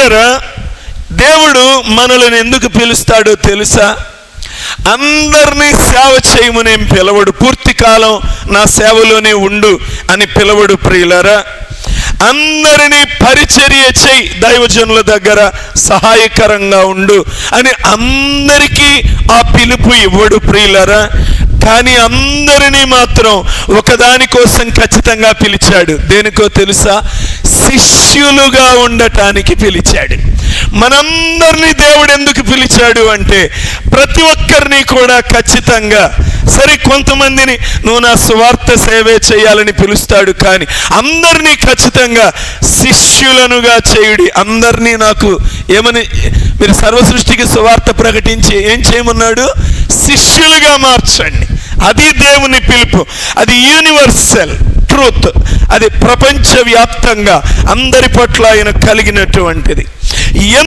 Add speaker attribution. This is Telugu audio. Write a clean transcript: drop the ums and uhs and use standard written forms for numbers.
Speaker 1: ప్రియులరా, దేవుడు మనల్ని ఎందుకు పిలుస్తాడో తెలుసా? అందరినీ సేవ చేయమని పిలవడు. పూర్తి కాలం నా సేవలోనే ఉండు అని పిలవడు ప్రియులరా. అందరినీ పరిచర్య చేయి, దైవజనుల దగ్గర సహాయకరంగా ఉండు అని అందరికీ ఆ పిలుపు ఇవ్వడు ప్రియులరా. కానీ అందరినీ మాత్రం ఒకదాని కోసం ఖచ్చితంగా పిలిచాడు. దేనికో తెలుసా? శిష్యులుగా ఉండటానికి పిలిచాడు. మనందరినీ దేవుడు ఎందుకు పిలిచాడు అంటే, ప్రతి ఒక్కరిని కూడా ఖచ్చితంగా, సరే కొంతమందిని నువ్వు నా సువార్త సేవే చేయాలని పిలుస్తాడు, కానీ అందరినీ ఖచ్చితంగా శిష్యులనుగా చేయుడి. అందరినీ నాకు ఏమని, మీరు సర్వ సృష్టికి సువార్త ప్రకటించి ఏం చేయమన్నాడు? శిష్యులుగా మార్చండి. అది దేవుని పిలుపు. అది యూనివర్సల్ ట్రూత్. అది ప్రపంచవ్యాప్తంగా అందరి పట్ల ఆయన కలిగినటువంటిది.